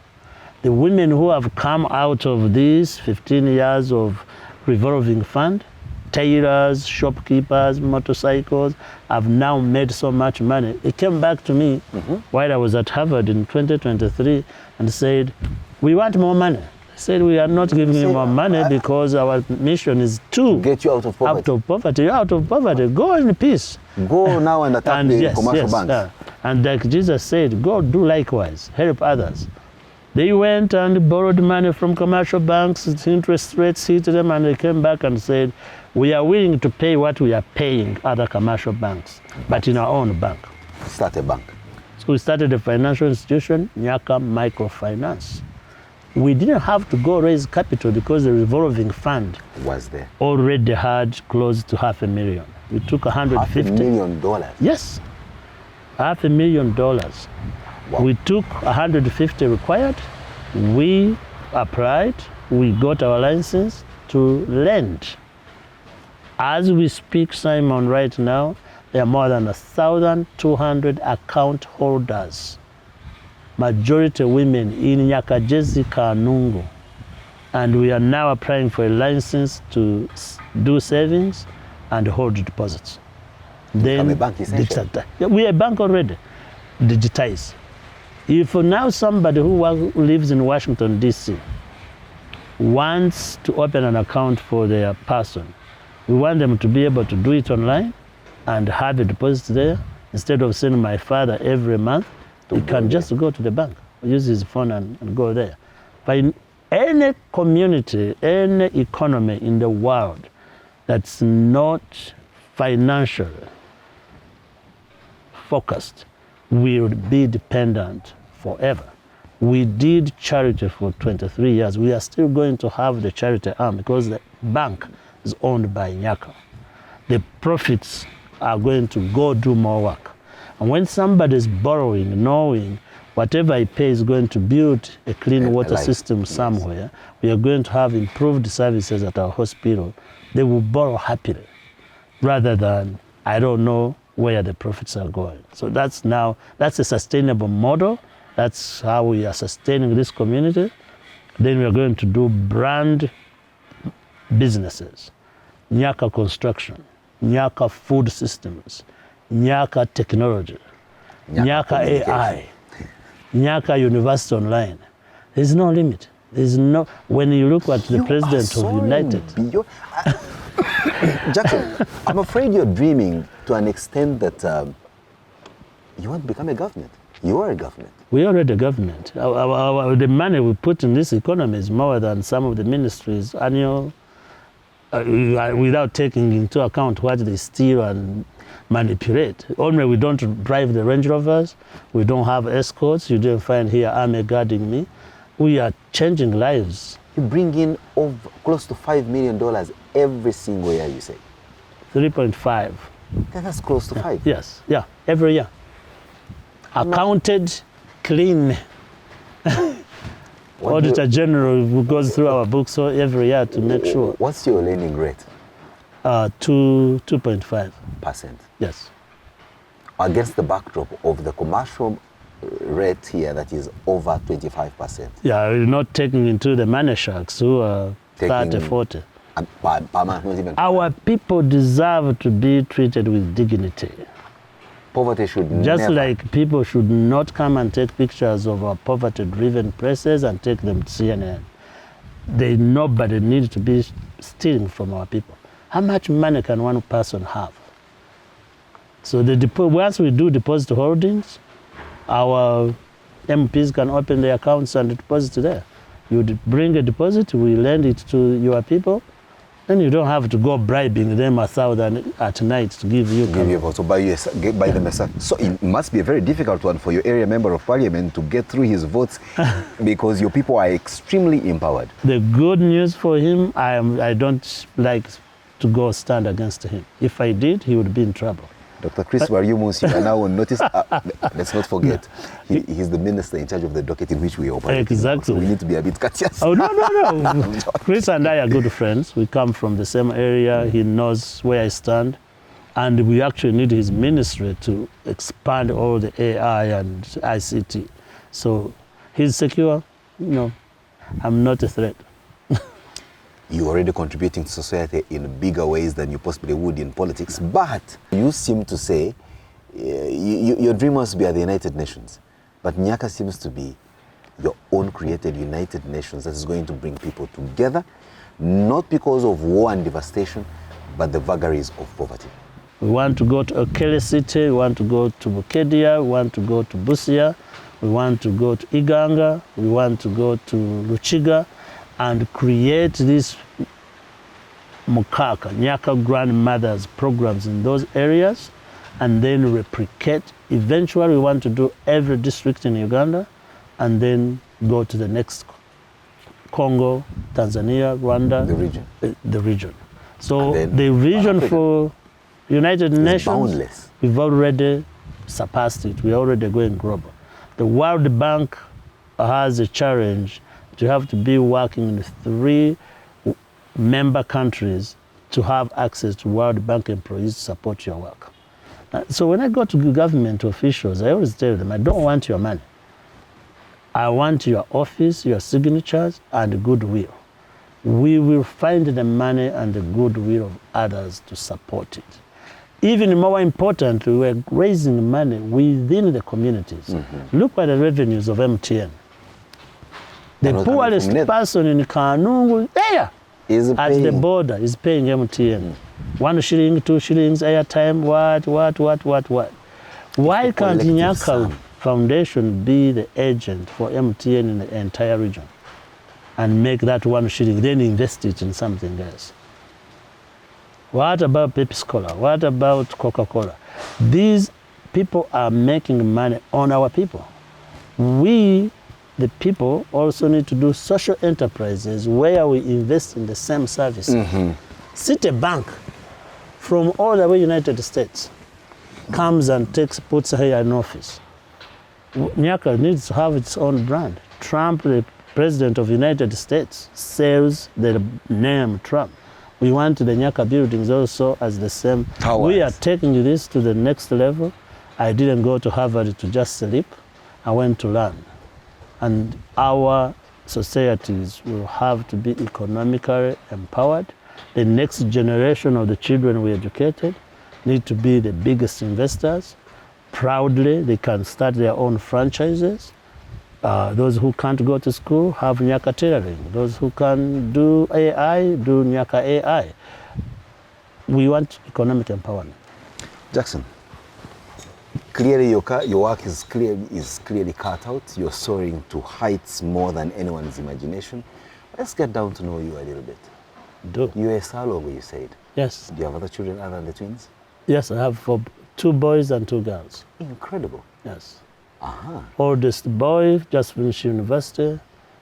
The women who have come out of these 15 years of revolving fund, tailors, shopkeepers, motorcycles, have now made so much money. It came back to me while I was at Harvard in 2023 and said, we want more money. I said, we are not giving you more money because our mission is to get you out of poverty. Out of poverty, out of poverty. Go in peace. Go now and attack the commercial banks. Yeah. And like Jesus said, go do likewise, help others. They went and borrowed money from commercial banks, interest rates hit them, and they came back and said, we are willing to pay what we are paying other commercial banks, but in our own bank. Start a bank. So we started a financial institution, Nyaka Microfinance. We didn't have to go raise capital because the revolving fund was there. Already had close to $500,000. We took $150 million? Yes, $500,000. Wow. We took 150 required. We applied. We got our license to lend. As we speak, Simon, right now, there are more than 1,200 account holders, majority women in Nyaka Kanungu. And we are now applying for a license to do savings and hold deposits. Then a bank essentially. We are a bank already, digitized. If now somebody who lives in Washington, D.C. wants to open an account for their person, we want them to be able to do it online and have a deposit there. Instead of sending my father every month, he can just go to the bank, use his phone and go there. But in any community, any economy in the world that's not financially focused will be dependent forever. We did charity for 23 years. We are still going to have the charity arm because the bank is owned by Nyaka. The profits are going to go do more work. And when somebody is borrowing, knowing whatever he pays is going to build a clean water system somewhere, we are going to have improved services at our hospital, they will borrow happily rather than, I don't know where the profits are going. So that's a sustainable model. That's how we are sustaining this community. Then we are going to do brand businesses, Nyaka Construction, Nyaka Food Systems, Nyaka Technology, Nyaka AI, Nyaka University Online. There's no limit. There's no, when you look at the president of United. Jackson, I'm afraid you're dreaming to an extent that you want to become a government. You are a government. We are already a government. The money we put in this economy is more than some of the ministries' annual, without taking into account what they steal and manipulate. Only we don't drive the Range Rovers. We don't have escorts. You didn't find here army guarding me. We are changing lives. You bring in close to $5 million every single year, you say? 3.5. That's close to 5. Yes, yeah, every year. Accounted, clean. Auditor General who goes through our books every year to make sure. What's your lending rate? 2.5%. Yes. Against the backdrop of the commercial rate here that is over 25%. Yeah, we're not taking into the money sharks who are 30, 40. Our people deserve to be treated with dignity. Poverty should Just never. like people should not come and take pictures of our poverty-driven presses and take them to CNN. Nobody needs to be stealing from our people. How much money can one person have? So once we do deposit holdings, our MPs can open their accounts and deposit there. You bring a deposit, we lend it to your people, then you don't have to go bribing them $1,000 at night to give you. So buy them a sack. So it must be a very difficult one for your area member of parliament to get through his votes because your people are extremely empowered. The good news for him, I don't like to go stand against him. If I did, he would be in trouble. Dr. Chris Wariumus, you are now on notice. Let's not forget, he's the minister in charge of the docket in which we operate. Exactly. So we need to be a bit courteous. Oh, no. Chris and I are good friends. We come from the same area. He knows where I stand. And we actually need his ministry to expand all the AI and ICT. So he's secure. I'm not a threat. You're already contributing to society in bigger ways than you possibly would in politics, but you seem to say your dream was to be at the United Nations, but Nyaka seems to be your own created United Nations that is going to bring people together, not because of war and devastation, but the vagaries of poverty. We want to go to Okele City, we want to go to Bukedia, we want to go to Busia, we want to go to Iganga, we want to go to Luchiga, and create these Mukaka, Nyaka grandmothers programs in those areas, and then replicate. Eventually, we want to do every district in Uganda, and then go to the next Congo, Tanzania, Rwanda. The region. So the vision for United Nations, boundless. We've already surpassed it. We're already going global. The World Bank has a challenge. You have to be working in 3 member countries to have access to World Bank employees to support your work. So when I go to government officials, I always tell them, I don't want your money. I want your office, your signatures, and goodwill. We will find the money and the goodwill of others to support it. Even more importantly, we're raising money within the communities. Look at the revenues of MTN. The poorest person in Kanungu, there, at the border, is paying MTN. 1 shilling, 2 shillings, airtime, what? Why can't Nyaka Foundation be the agent for MTN in the entire region and make that 1 shilling, then invest it in something else? What about Pepsi Cola? What about Coca-Cola? These people are making money on our people. We, the people, also need to do social enterprises where we invest in the same services. Citibank, from all the way United States, comes and puts here an office. Nyaka needs to have its own brand. Trump, the president of the United States, sells the name Trump. We want the Nyaka buildings also as the same. We are taking this to the next level. I didn't go to Harvard to just sleep. I went to learn. And our societies will have to be economically empowered. The next generation of the children we educated need to be the biggest investors. Proudly, they can start their own franchises. Those who can't go to school have Nyaka tailoring. Those who can do AI, do Nyaka AI. We want economic empowerment. Jackson, clearly your work is clearly cut out. You're soaring to heights more than anyone's imagination. Let's get down to know you a little bit. You're a Salongo, you said. Yes. Do you have other children other than the twins? Yes, I have 2 boys and 2 girls. Incredible. Yes. Oldest boy just finished university.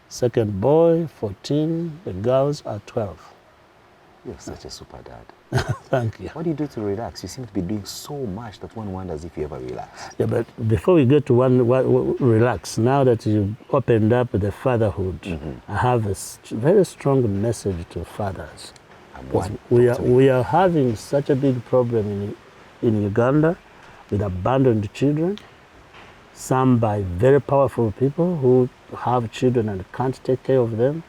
Second boy, 14. The girls are 12. You're such a super dad. Thank you. What do you do to relax? You seem to be doing so much that one wonders if you ever relax. Yeah, but before we get to relax, now that you opened up the fatherhood, I have a very strong message to fathers. We are having such a big problem in Uganda with abandoned children, some by very powerful people who have children and can't take care of them.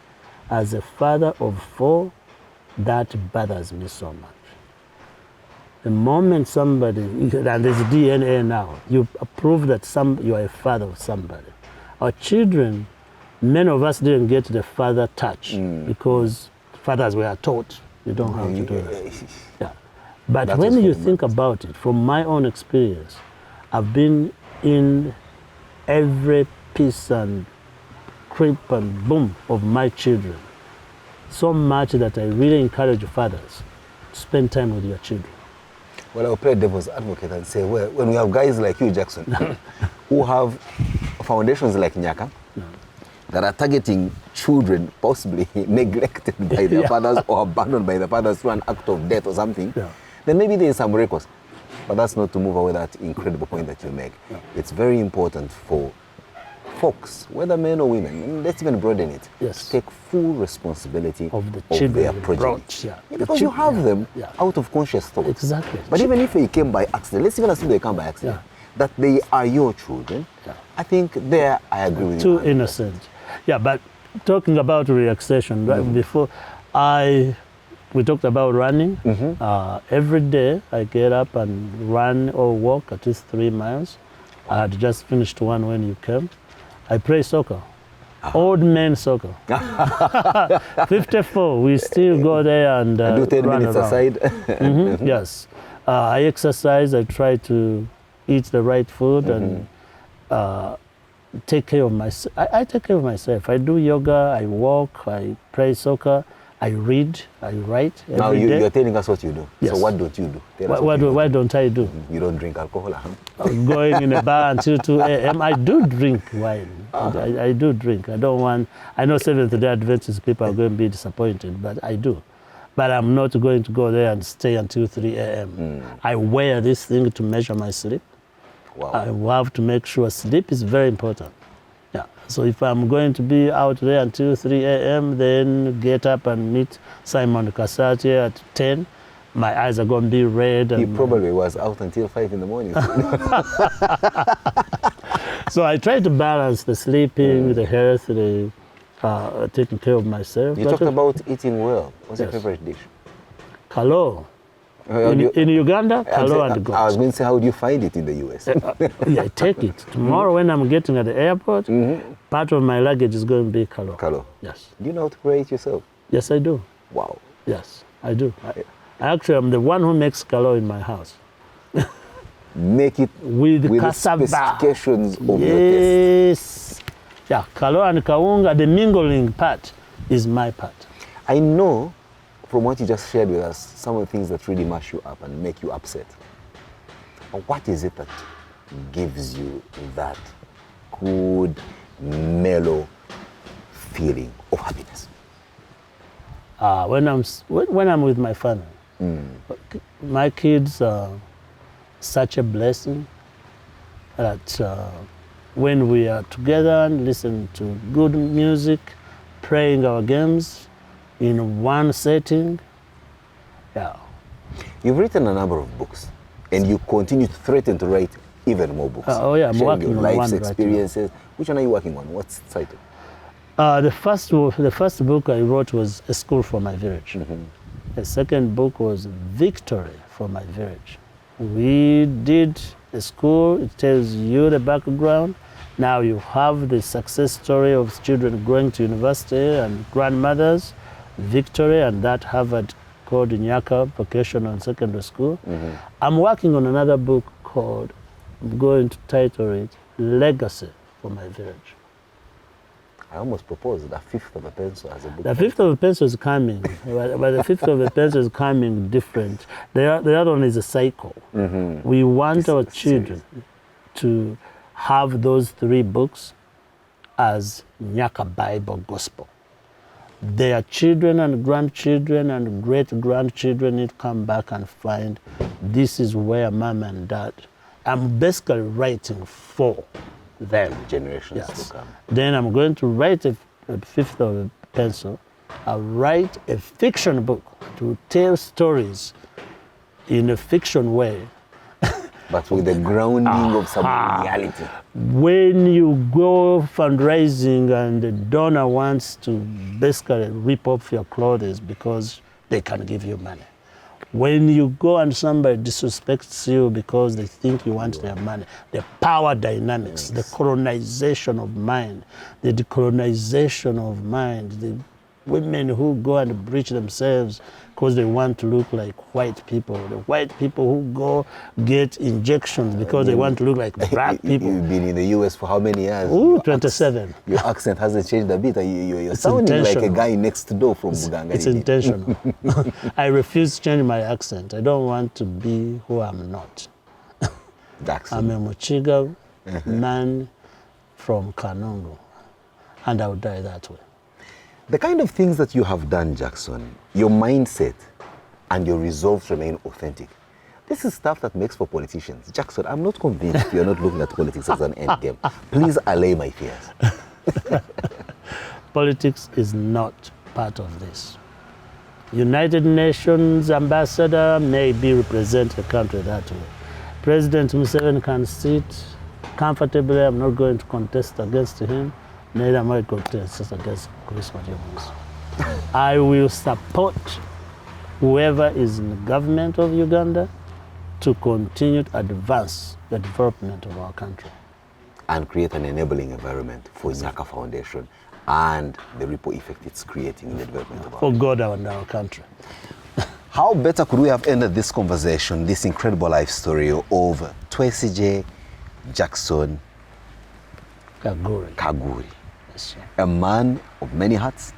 As a father of 4, that bothers me so much. The moment somebody, and there's DNA now, you prove that you are a father of somebody. Our children, many of us didn't get the father touch because fathers were taught you don't have to do that. Yeah. But that when you think about it, from my own experience, I've been in every piece and creep and boom of my children. So much that I really encourage fathers to spend time with your children. Well, I'll play devil's advocate and say, well, when we have guys like you, Jackson, who have foundations like Nyaka, that are targeting children possibly neglected by their fathers or abandoned by their fathers through an act of death or something, then maybe there is some recourse. But that's not to move away that incredible point that you make. It's very important for folks, whether men or women, let's even broaden it, to take full responsibility of their progeny. Because you have them out of conscious thought. Exactly. But even if they came by accident, let's even assume they come by accident, that they are your children, I think there I agree with you. Too innocent. Yeah, but talking about relaxation, right before we talked about running. Every day I get up and run or walk at least 3 miles. I had just finished one when you came. I play soccer. Old man soccer. 54, we still go there and do 10 run minutes around. aside. Yes. I exercise, I try to eat the right food and take care of myself. I take care of myself. I do yoga, I walk, I play soccer, I read, I write every Now day. you're telling us what you do. Yes. So what don't you do? Tell us Why don't I do? You don't drink alcohol, huh? Going in a bar until 2 a.m. I do drink wine. I do drink. I don't want, I know Seventh-day Adventist people are going to be disappointed, but I do. But I'm not going to go there and stay until 3 a.m. I wear this thing to measure my sleep. Wow. I have to make sure sleep is very important. Yeah. So if I'm going to be out there until 3 a.m., then get up and meet Simon Kasyate at 10, my eyes are going to be red. He And probably was out until 5 in the morning. so I try to balance the sleeping, the health, the taking care of myself. You talked about eating well. What's your Yes. favorite dish? Kalo. In Uganda, kalo and goat. I was going to say, how do you find it in the US? Yeah, I take it. Tomorrow when I'm getting at the airport, part of my luggage is going to be kalo. Kalo. Yes. Do you know how to prepare it yourself? Yes, I do. Wow. Yes, I do. Actually, I'm the one who makes kalo in my house. Make it With the cassava. specifications of your taste. Yes. Yeah, kalo and kawunga, the mingling part is my part. I know from what you just shared with us, some of the things that really mash you up and make you upset. But what is it that gives you that good, mellow feeling of happiness? When I'm with my family, my kids are such a blessing that when we are together and listen to good music, playing our games in one setting, yeah. You've written a number of books, and you continue to threaten to write even more books. Oh yeah, I'm Sharing working your on life's one right now. experiences. Which one are you working on? What's the title? The first book I wrote was A School for My Village. The second book was Victory for My Village. We did a school, it tells you the background. Now you have the success story of children going to university and grandmothers, Victory, and that Harvard called Nyaka Vocational Secondary School. I'm working on another book called, I'm going to title it Legacy for My Village. I almost proposed the fifth of a pencil as a book. The fifth of a pencil is coming, but the fifth of a pencil is coming different. The other one is a cycle. We want our children to have those 3 books as Nyaka Bible Gospel. Their children and grandchildren and great-grandchildren need to come back and find this is where mom and dad. I'm basically writing for them. Generations Yes. to come. Then I'm going to write a fifth of a pencil. I'll write a fiction book to tell stories in a fiction way. But with the grounding of some reality. When you go fundraising and the donor wants to basically rip off your clothes because they can give you money. When you go and somebody disrespects you because they think you want their money, the power dynamics, the colonization of mind, the decolonization of mind, the women who go and breach themselves because they want to look like white people, the white people who go get injections because they want to look like black people. You've been in the US for how many years? Ooh, 27. Your accent hasn't changed a bit. You're sounding like a guy next door from Buganga. It's intentional. I refuse to change my accent. I don't want to be who I'm not. I'm a Mochiga man from Kanungu, and I will die that way. The kind of things that you have done, Jackson, your mindset and your resolve to remain authentic, this is stuff that makes for politicians. Jackson, I'm not convinced you're not looking at politics as an end game. Please allay my fears. Politics is not part of this. United Nations ambassador maybe represent the country that way. President Museveni can sit comfortably. I'm not going to contest against him. I will support whoever is in the government of Uganda to continue to advance the development of our country. And create an enabling environment for Nyaka Foundation and the ripple effect it's creating in the development of our country. For God and our country. How better could we have ended this conversation, this incredible life story of Twesigye Jackson Kaguri. Yes, A man of many hearts,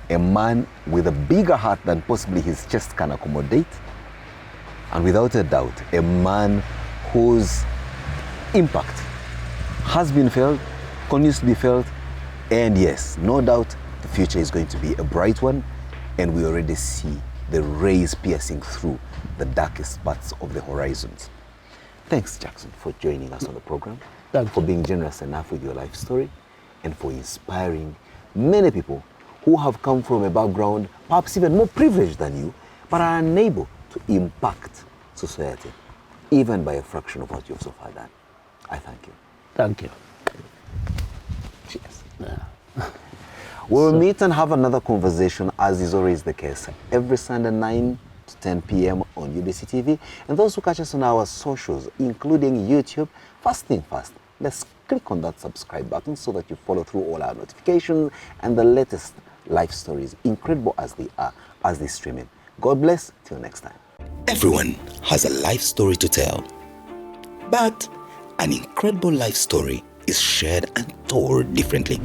a man with a bigger heart than possibly his chest can accommodate, and without a doubt, a man whose impact has been felt, continues to be felt, and yes, no doubt the future is going to be a bright one, and we already see the rays piercing through the darkest parts of the horizons. Thanks, Jackson, for joining us on the program, for being generous enough with your life story, and for inspiring many people who have come from a background perhaps even more privileged than you, but are unable to impact society, even by a fraction of what you've so far done. I thank you. Thank you. Cheers. Yeah. We'll meet and have another conversation, as is always the case, every Sunday 9 to 10 p.m. on UBC TV. And those who catch us on our socials, including YouTube, first thing first, let's click on that subscribe button so that you follow through all our notifications and the latest life stories, incredible as they are, as they stream in. God bless. Till next time. Everyone has a life story to tell, but an incredible life story is shared and told differently.